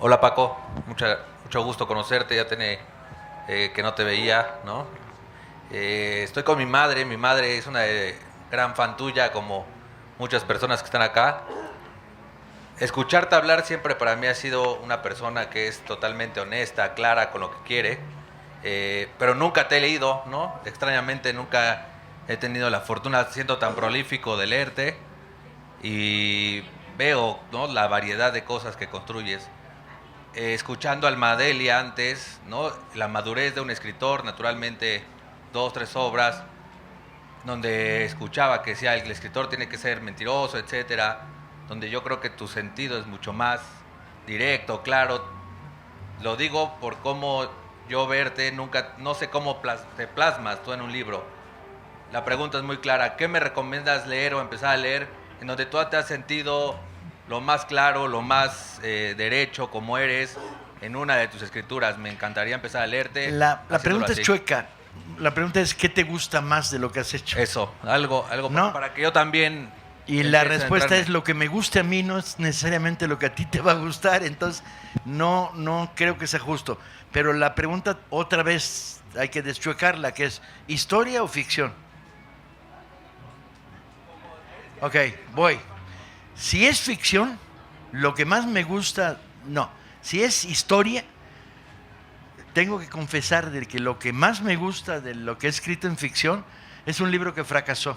Hola Paco, mucho gusto conocerte, ya tiene que no te veía, ¿no? Estoy con mi madre es una gran fan tuya como muchas personas que están acá. Escucharte hablar siempre para mí ha sido una persona que es totalmente honesta, clara con lo que quiere, pero nunca te he leído, ¿no? Extrañamente nunca he tenido la fortuna, siendo tan prolífico, de leerte y veo, ¿no?, la variedad de cosas que construyes. Escuchando al Madeli antes, ¿no?, la madurez de un escritor, naturalmente 2, 3 obras, donde escuchaba que decía el escritor tiene que ser mentiroso, etcétera, donde yo creo que tu sentido es mucho más directo, claro. Lo digo por cómo yo verte, no sé cómo te plasmas tú en un libro. La pregunta es muy clara, ¿qué me recomiendas leer o empezar a leer en donde tú te has sentido lo más claro, lo más derecho, como eres en una de tus escrituras? Me encantaría empezar a leerte. La pregunta es chueca. La pregunta es, ¿qué te gusta más de lo que has hecho? Eso, algo ¿no? para que yo también... Y la respuesta es, lo que me guste a mí no es necesariamente lo que a ti te va a gustar, entonces no creo que sea justo. Pero la pregunta, otra vez, hay que deschuecarla, que es, ¿historia o ficción? Ok, voy. Si es ficción, lo que más me gusta, no. Si es historia, tengo que confesar de que lo que más me gusta de lo que he escrito en ficción es un libro que fracasó,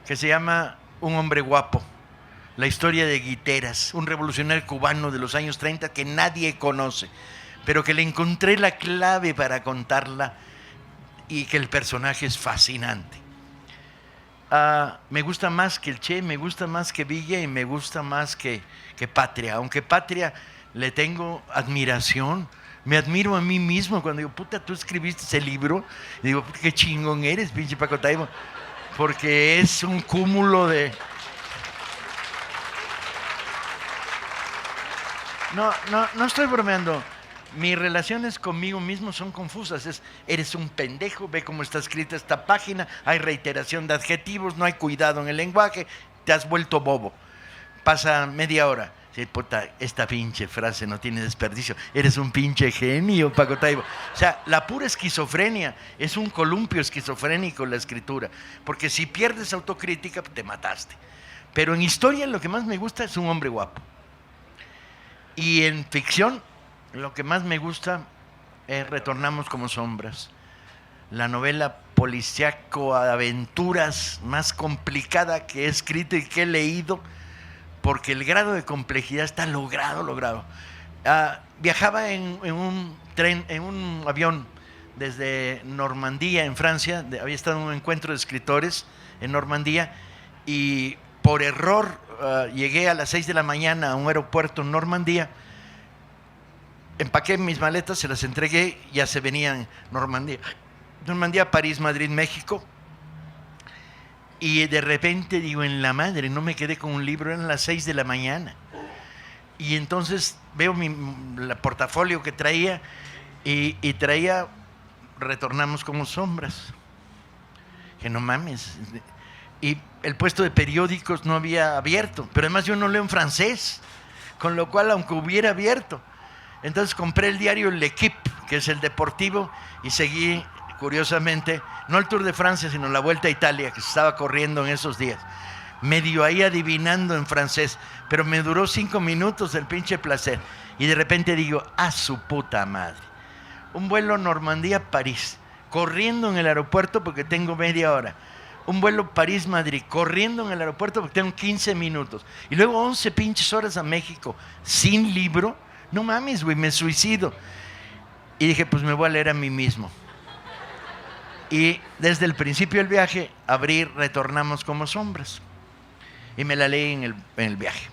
que se llama Un hombre guapo, la historia de Guiteras, un revolucionario cubano de los años 30 que nadie conoce, pero que le encontré la clave para contarla y que el personaje es fascinante. Me gusta más que el Che, me gusta más que Villa y me gusta más que Patria, aunque Patria le tengo admiración. Me admiro a mí mismo cuando digo, puta, tú escribiste ese libro, y digo, qué chingón eres, pinche Paco Taibo, porque es un cúmulo de... No estoy bromeando. Mis relaciones conmigo mismo son confusas. Eres un pendejo, ve cómo está escrita esta página, hay reiteración de adjetivos, no hay cuidado en el lenguaje, te has vuelto bobo. Pasa media hora. Sí, puta, esta pinche frase no tiene desperdicio. Eres un pinche genio, Paco Taibo. O sea, la pura esquizofrenia, es un columpio esquizofrénico la escritura. Porque si pierdes autocrítica, te mataste. Pero en historia lo que más me gusta es un hombre guapo. Y en ficción, lo que más me gusta es Retornamos como sombras. La novela policíaco, aventuras más complicada que he escrito y que he leído, porque el grado de complejidad está logrado. Viajaba en un tren, en un avión desde Normandía, en Francia. Había estado en un encuentro de escritores en Normandía y por error llegué a las 6 de la mañana a un aeropuerto en Normandía. Empaqué mis maletas, se las entregué, ya se venían Normandía, París, Madrid, México. Y de repente digo, en la madre, no me quedé con un libro, eran las 6 de la mañana. Y entonces veo el portafolio que traía y traía Retornamos como sombras. Que no mames. Y el puesto de periódicos no había abierto, pero además yo no leo en francés, con lo cual aunque hubiera abierto. Entonces compré el diario L'Equipe, que es el deportivo, y seguí, curiosamente, no el Tour de Francia, sino la Vuelta a Italia, que se estaba corriendo en esos días. Medio ahí adivinando en francés, pero me duró 5 minutos el pinche placer. Y de repente digo, ¡a su puta madre! Un vuelo Normandía-París, corriendo en el aeropuerto porque tengo media hora. Un vuelo París-Madrid, corriendo en el aeropuerto porque tengo 15 minutos. Y luego 11 pinches horas a México, sin libro. No mames, güey, me suicido. Y dije, pues me voy a leer a mí mismo. Y desde el principio del viaje abrí Retornamos como sombras. Y me la leí en el viaje.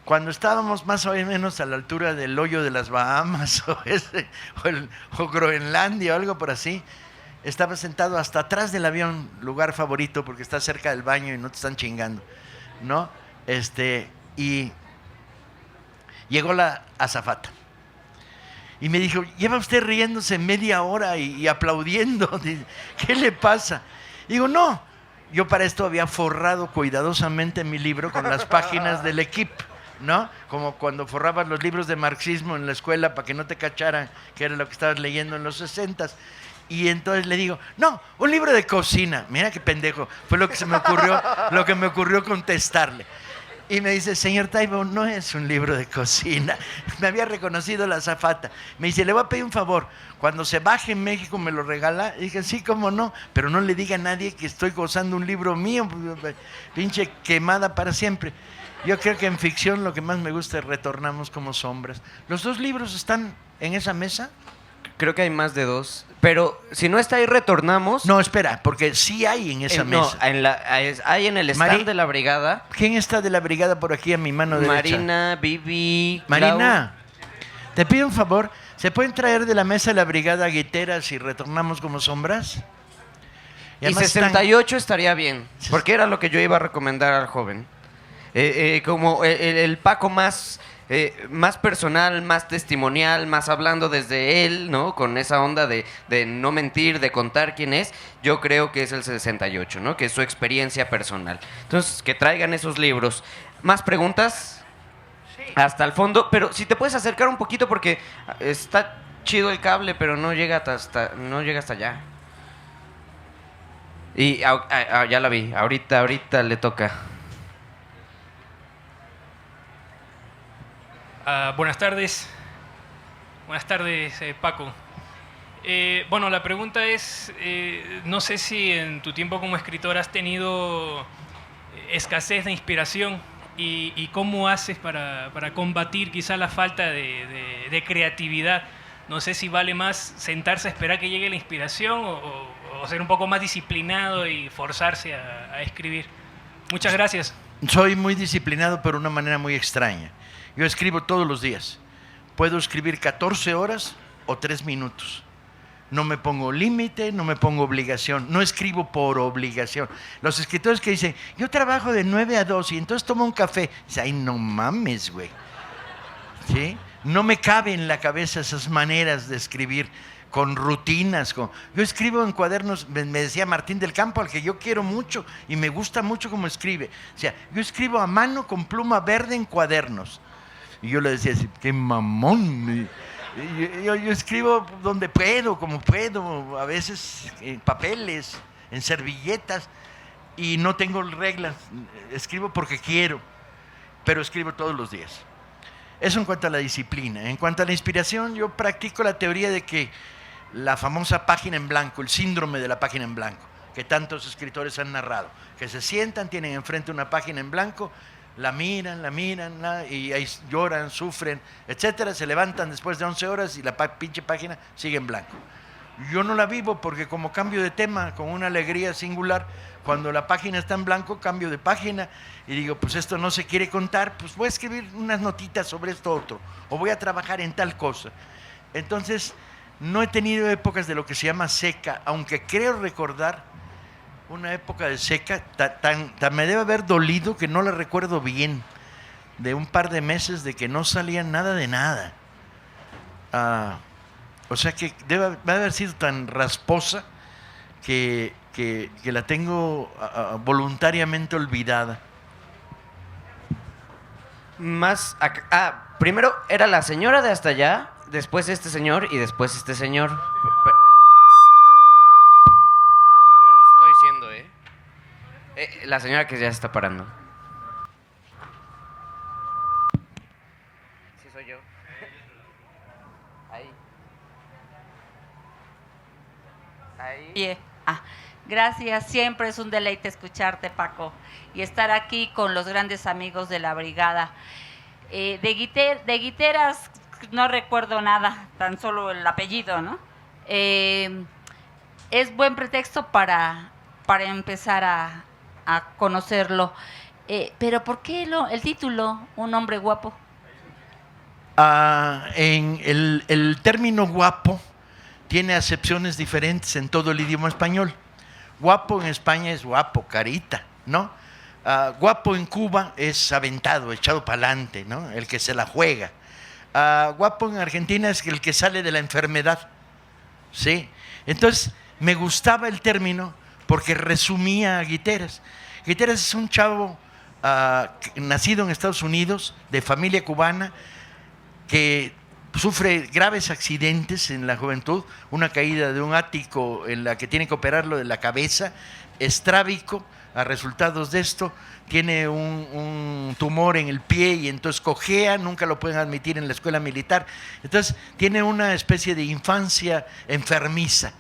Cuando estábamos más o menos a la altura del hoyo de las Bahamas o Groenlandia o algo por así, estaba sentado hasta atrás del avión, lugar favorito porque está cerca del baño y no te están chingando, ¿no? Y llegó la azafata y me dijo, lleva usted riéndose media hora y aplaudiendo. ¿Qué le pasa? Digo, no, yo para esto había forrado cuidadosamente mi libro con las páginas del L'Equipe, ¿no? Como cuando forrabas los libros de marxismo en la escuela para que no te cacharan que era lo que estabas leyendo en los 60s. Y entonces le digo, no, un libro de cocina. Mira qué pendejo, fue lo que se me ocurrió contestarle. Y me dice, señor Taibo, no es un libro de cocina. Me había reconocido la azafata. Me dice, le voy a pedir un favor. Cuando se baje en México, ¿me lo regala? Y dije, sí, cómo no. Pero no le diga a nadie que estoy gozando un libro mío. Pinche quemada para siempre. Yo creo que en ficción lo que más me gusta es Retornamos como sombras. ¿Los 2 libros están en esa mesa? Creo que hay más de 2. Pero si no está ahí, Retornamos. No, espera, porque sí hay en esa mesa. No, hay en el stand de la brigada. ¿Quién está de la brigada por aquí a mi mano derecha? Marina, Vivi, Marina, te pido un favor. ¿Se pueden traer de la mesa de la brigada guiteras y Retornamos como sombras? Y 68 estaría bien, porque era lo que yo iba a recomendar al joven. Como el Paco más personal, más testimonial, más hablando desde él, ¿no? Con esa onda de no mentir, de contar quién es. Yo creo que es el 68, ¿no? Que es su experiencia personal. Entonces, que traigan esos libros. ¿Más preguntas? Sí. Hasta el fondo. Pero si te puedes acercar un poquito porque está chido el cable, pero no llega hasta allá. Y ya la vi. Ahorita le toca. Buenas tardes. Buenas tardes, Paco. Bueno, la pregunta es, no sé si en tu tiempo como escritor has tenido escasez de inspiración y cómo haces para combatir quizá la falta de creatividad. No sé si vale más sentarse a esperar que llegue la inspiración o ser un poco más disciplinado y forzarse a escribir. Muchas gracias. Soy muy disciplinado, pero de una manera muy extraña. Yo escribo todos los días. Puedo escribir 14 horas o 3 minutos. No me pongo límite, no me pongo obligación. No escribo por obligación. Los escritores que dicen, yo trabajo de 9 a 2 y entonces tomo un café. Dice, ay, no mames, güey. ¿sí? No me cabe en la cabeza esas maneras de escribir con rutinas. Yo escribo en cuadernos, me decía Martín del Campo, al que yo quiero mucho y me gusta mucho cómo escribe. O sea, yo escribo a mano con pluma verde en cuadernos. Y yo le decía así, qué mamón. Yo escribo donde puedo, como puedo, a veces en papeles, en servilletas, y no tengo reglas. Escribo porque quiero, pero escribo todos los días. Eso en cuanto a la disciplina. En cuanto a la inspiración, yo practico la teoría de que la famosa página en blanco, el síndrome de la página en blanco, que tantos escritores han narrado, que se sientan, tienen enfrente una página en blanco, la miran, y ahí lloran, sufren, etcétera, se levantan después de 11 horas y la pinche página sigue en blanco. Yo no la vivo porque como cambio de tema con una alegría singular, cuando la página está en blanco, cambio de página y digo, pues esto no se quiere contar, pues voy a escribir unas notitas sobre esto otro, o voy a trabajar en tal cosa. Entonces, no he tenido épocas de lo que se llama seca, aunque creo recordar una época de seca, tan me debe haber dolido que no la recuerdo bien, de un par de meses de que no salía nada de nada. O sea que debe haber sido tan rasposa que la tengo voluntariamente olvidada. Primero era la señora de hasta allá, después este señor y después este señor. Yo no estoy siendo, la señora que ya se está parando. Sí, soy yo. Ahí. Oye, gracias, siempre es un deleite escucharte, Paco, y estar aquí con los grandes amigos de la brigada. De Guiteras no recuerdo nada, tan solo el apellido, ¿no? Es buen pretexto para empezar a conocerlo. Pero ¿por qué el título, Un hombre guapo? En el término guapo tiene acepciones diferentes en todo el idioma español. Guapo en España es guapo, carita, ¿no? Guapo en Cuba es aventado, echado para adelante, ¿no? El que se la juega. Guapo en Argentina es el que sale de la enfermedad, ¿sí? Entonces, me gustaba el término porque resumía a Guiteras. Guiteras es un chavo nacido en Estados Unidos, de familia cubana, que sufre graves accidentes en la juventud, una caída de un ático en la que tiene que operarlo de la cabeza, estrábico, a resultados de esto, tiene un tumor en el pie y entonces cojea, nunca lo pueden admitir en la escuela militar. Entonces, tiene una especie de infancia enfermiza.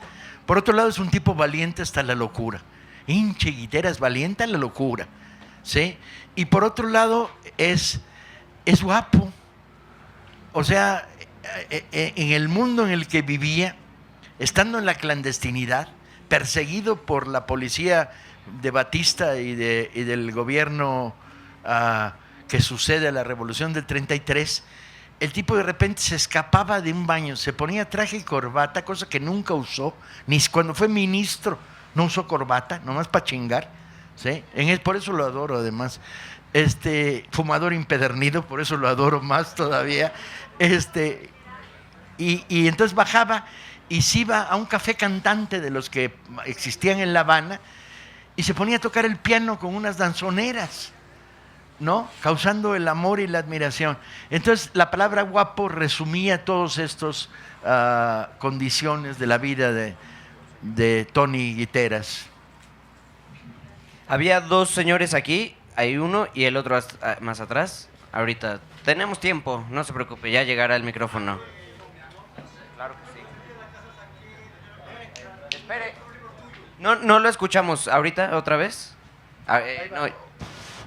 Por otro lado, es un tipo valiente hasta la locura. Hinche Guiteras, valiente a la locura, ¿sí? Y por otro lado, es guapo. O sea, en el mundo en el que vivía, estando en la clandestinidad, perseguido por la policía de Batista y del gobierno que sucede a la Revolución del 33, el tipo de repente se escapaba de un baño, se ponía traje y corbata, cosa que nunca usó, ni cuando fue ministro no usó corbata, nomás para chingar, ¿sí? Por eso lo adoro además. Fumador impedernido, por eso lo adoro más todavía. Y entonces bajaba y se iba a un café cantante de los que existían en La Habana y se ponía a tocar el piano con unas danzoneras, ¿no? Causando el amor y la admiración. Entonces la palabra guapo resumía todos estos condiciones de la vida de Tony Guiteras. Había dos señores aquí, hay uno y el otro más atrás. Ahorita tenemos tiempo, no se preocupe, ya llegará el micrófono. Claro que sí. Espere. No lo escuchamos ahorita otra vez. No. Ahí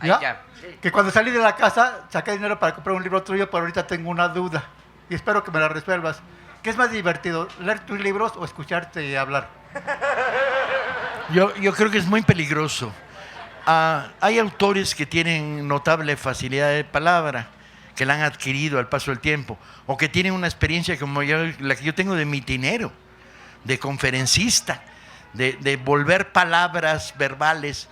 ya. Que cuando salí de la casa saqué dinero para comprar un libro tuyo, pero ahorita tengo una duda y espero que me la resuelvas. ¿Qué es más divertido, leer tus libros o escucharte hablar? Yo creo que es muy peligroso. Hay autores que tienen notable facilidad de palabra, que la han adquirido al paso del tiempo, o que tienen una experiencia como la que yo tengo de mitinero, de conferencista, de volver palabras verbales.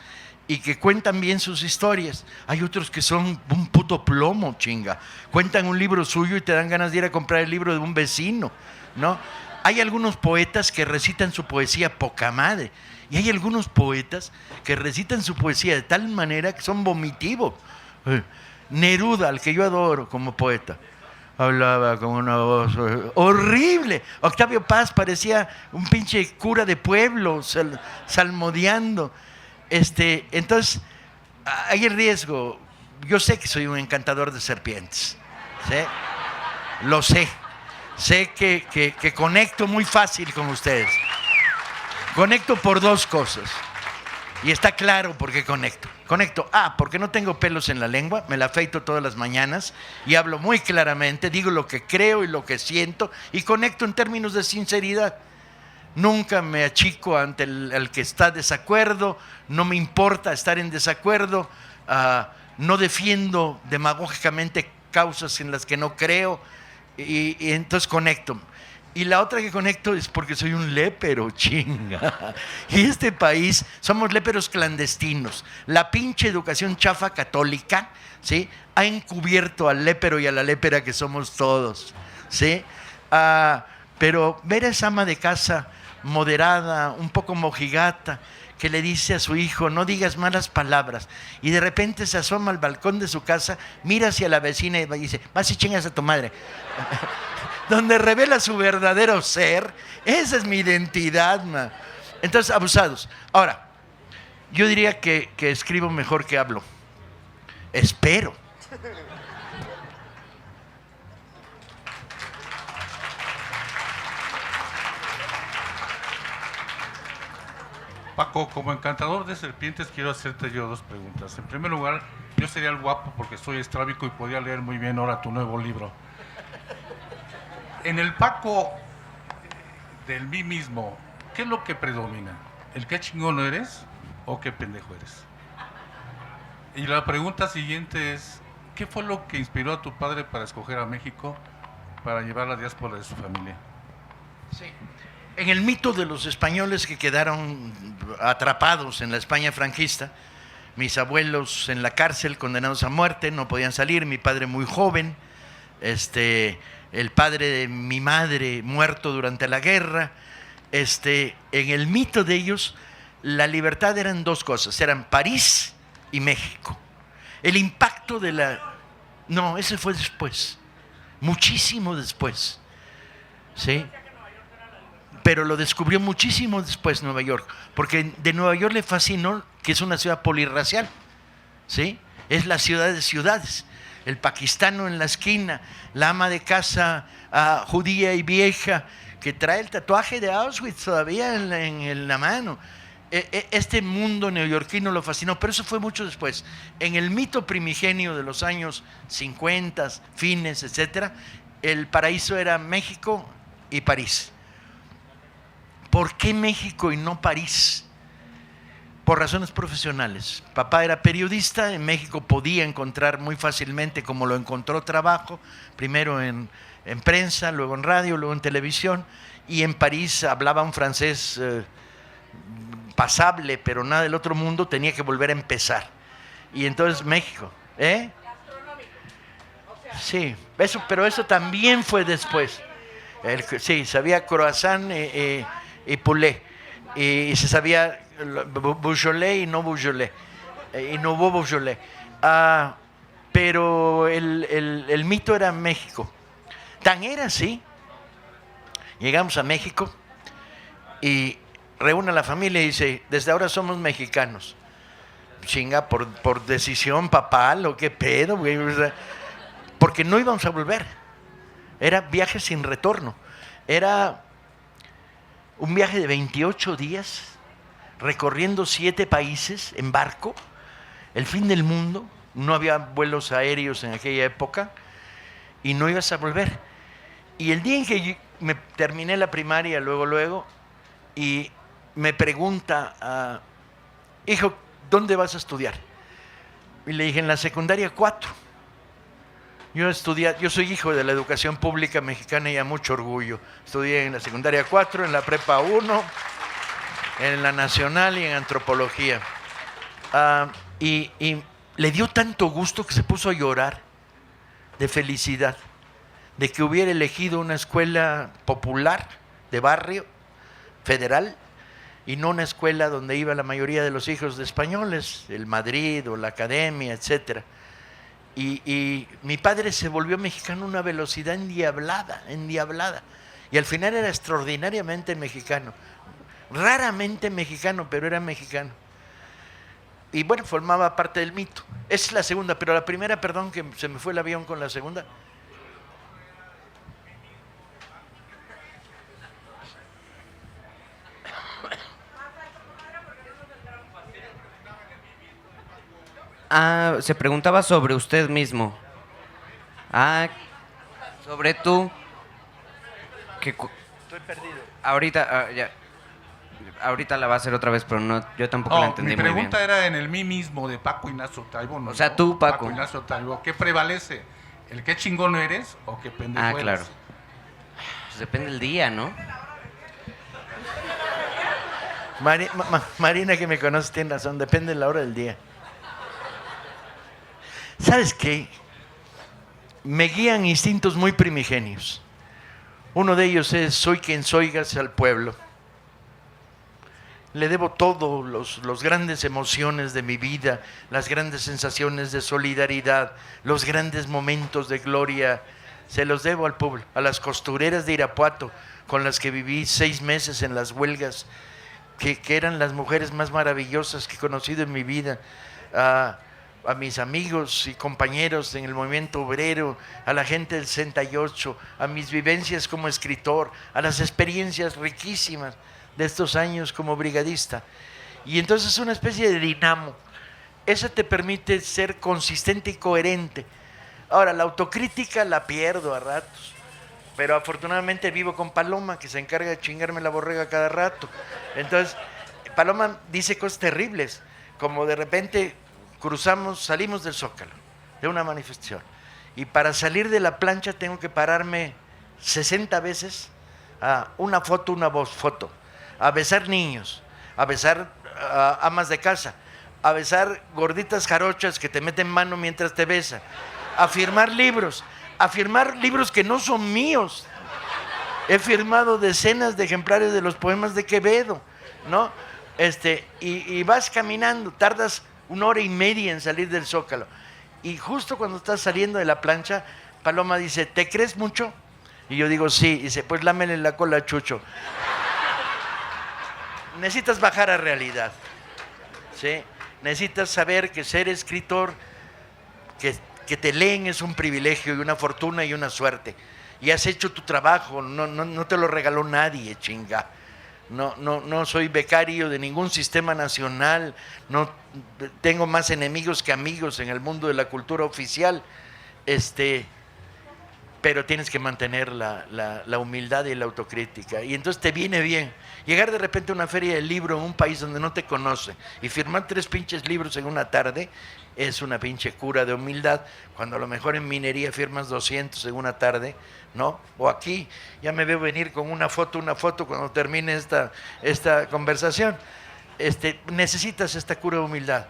y que cuentan bien sus historias. Hay otros que son un puto plomo, chinga. Cuentan un libro suyo y te dan ganas de ir a comprar el libro de un vecino, ¿no? Hay algunos poetas que recitan su poesía poca madre. Y hay algunos poetas que recitan su poesía de tal manera que son vomitivos. Neruda, al que yo adoro como poeta, hablaba con una voz horrible. Octavio Paz parecía un pinche cura de pueblo salmodiando. Entonces, hay el riesgo. Yo sé que soy un encantador de serpientes. ¿Sí? Lo sé. Sé que conecto muy fácil con ustedes. Conecto por dos cosas. Y está claro por qué conecto. Conecto, porque no tengo pelos en la lengua, me la afeito todas las mañanas y hablo muy claramente, digo lo que creo y lo que siento y conecto en términos de sinceridad. Nunca me achico ante el que está de desacuerdo, no me importa estar en desacuerdo, no defiendo demagógicamente causas en las que no creo y entonces conecto. Y la otra que conecto es porque soy un lépero, chinga. Y este país, somos léperos clandestinos. La pinche educación chafa católica, ¿sí?, ha encubierto al lépero y a la lépera que somos todos, ¿sí? Pero ver a esa ama de casa moderada, un poco mojigata, que le dice a su hijo, no digas malas palabras, y de repente se asoma al balcón de su casa, mira hacia la vecina y dice, vas y chingas a tu madre. Donde revela su verdadero ser. Esa es mi identidad, man. Entonces, abusados. Ahora, yo diría que escribo mejor que hablo. Espero. Paco, como encantador de serpientes, quiero hacerte yo dos preguntas. En primer lugar, yo sería el guapo porque soy estrábico y podía leer muy bien ahora tu nuevo libro. En el Paco del mí mismo, ¿qué es lo que predomina? ¿El qué chingón eres o qué pendejo eres? Y la pregunta siguiente es, ¿qué fue lo que inspiró a tu padre para escoger a México para llevar la diáspora de su familia? Sí. En el mito de los españoles que quedaron atrapados en la España franquista, mis abuelos en la cárcel condenados a muerte, no podían salir, mi padre muy joven, el padre de mi madre muerto durante la guerra, en el mito de ellos la libertad eran dos cosas, eran París y México. El impacto de la... No, ese fue después, muchísimo después, ¿sí? Pero lo descubrió muchísimo después Nueva York, porque de Nueva York le fascinó que es una ciudad polirracial, ¿sí? Es la ciudad de ciudades. El paquistano en la esquina, la ama de casa judía y vieja que trae el tatuaje de Auschwitz todavía en la mano. Este mundo neoyorquino lo fascinó, pero eso fue mucho después. En el mito primigenio de los años 50, fines, etcétera, el paraíso era México y París. ¿Por qué México y no París? Por razones profesionales. Papá era periodista, en México podía encontrar muy fácilmente, como lo encontró, trabajo, primero en prensa, luego en radio, luego en televisión, y en París hablaba un francés pasable, pero nada del otro mundo, tenía que volver a empezar. Y entonces México, Sí, pero eso también fue después. Sí, sabía croissant y poulet, y se sabía Beaujolais y no Beaujolais, y no hubo Beaujolais. Pero el mito era México. Tan era así, llegamos a México y reúne a la familia y dice, desde ahora somos mexicanos. Chinga, por decisión papal o qué pedo, güey. O sea, porque no íbamos a volver. Era viaje sin retorno. Era un viaje de 28 días, recorriendo 7 países en barco, el fin del mundo, no había vuelos aéreos en aquella época, y no ibas a volver. Y el día en que me terminé la primaria, luego, y me pregunta, hijo, ¿dónde vas a estudiar? Y le dije, en la secundaria 4. Yo soy hijo de la educación pública mexicana y a mucho orgullo. Estudié en la secundaria 4, en la prepa 1, en la nacional y en antropología. Y le dio tanto gusto que se puso a llorar de felicidad de que hubiera elegido una escuela popular de barrio, federal, y no una escuela donde iba la mayoría de los hijos de españoles, el Madrid o la Academia, etcétera. Y mi padre se volvió mexicano a una velocidad endiablada. Y al final era extraordinariamente mexicano. Raramente mexicano, pero era mexicano. Y bueno, formaba parte del mito. Esa es la segunda, pero la primera, perdón, que se me fue el avión con la segunda. Se preguntaba sobre usted mismo. Sobre tú. Estoy perdido. Ahorita la va a hacer otra vez, pero no, yo tampoco la entendí mi muy bien. pregunta era en el mí mismo de Paco Ignacio Taibo. ¿No? O sea, tú, Paco. Ignacio Taibo. ¿Qué prevalece? ¿El qué chingón eres o qué pendejo eres? Claro. Pues depende del día, ¿no? Marina, que me conoce, tiene razón, depende de la hora del día. ¿Sabes qué? Me guían instintos muy primigenios. Uno de ellos es: soy quien soy gracias al pueblo. Le debo todo, los grandes emociones de mi vida, las grandes sensaciones de solidaridad, los grandes momentos de gloria, se los debo al pueblo, a las costureras de Irapuato, con las que viví 6 meses en las huelgas, que eran las mujeres más maravillosas que he conocido en mi vida, a mis amigos y compañeros en el movimiento obrero, a la gente del 68, a mis vivencias como escritor, a las experiencias riquísimas de estos años como brigadista. Y entonces es una especie de dinamo. Eso te permite ser consistente y coherente. Ahora, la autocrítica la pierdo a ratos, pero afortunadamente vivo con Paloma, que se encarga de chingarme la borrega cada rato. Entonces, Paloma dice cosas terribles, como de repente salimos del Zócalo, de una manifestación, y para salir de la plancha tengo que pararme 60 veces a una foto, una voz, foto, a besar niños, a besar amas de casa, a besar gorditas jarochas que te meten mano mientras te besan, a firmar libros que no son míos. He firmado decenas de ejemplares de los poemas de Quevedo, ¿no? Y vas caminando, tardas 1 hora y media en salir del Zócalo. Y justo cuando estás saliendo de la plancha, Paloma dice: ¿te crees mucho? Y yo digo: sí. Y dice: pues lámele la cola a Chucho. Necesitas bajar a realidad, ¿sí? Necesitas saber que ser escritor, que te leen, es un privilegio y una fortuna y una suerte. Y has hecho tu trabajo, no te lo regaló nadie, chinga. No soy becario de ningún sistema nacional, no tengo más enemigos que amigos en el mundo de la cultura oficial, pero tienes que mantener la humildad y la autocrítica. Y entonces te viene bien llegar de repente a una feria del libro en un país donde no te conoce y firmar 3 pinches libros en una tarde. Es una pinche cura de humildad, cuando a lo mejor en minería firmas 200 en una tarde, ¿no? O aquí, ya me veo venir con una foto cuando termine esta conversación. Necesitas esta cura de humildad.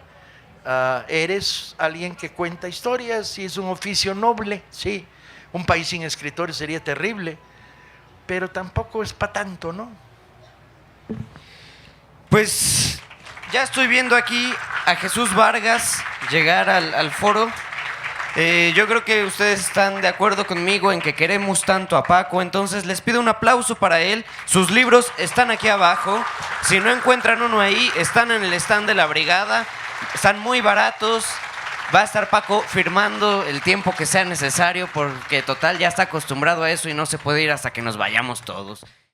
Eres alguien que cuenta historias y es un oficio noble, sí. Un país sin escritores sería terrible, pero tampoco es para tanto, ¿no? Pues ya estoy viendo aquí a Jesús Vargas llegar al foro. Yo creo que ustedes están de acuerdo conmigo en que queremos tanto a Paco, entonces les pido un aplauso para él. Sus libros están aquí abajo. Si no encuentran uno ahí, están en el stand de la brigada. Están muy baratos. Va a estar Paco firmando el tiempo que sea necesario, porque total ya está acostumbrado a eso y no se puede ir hasta que nos vayamos todos.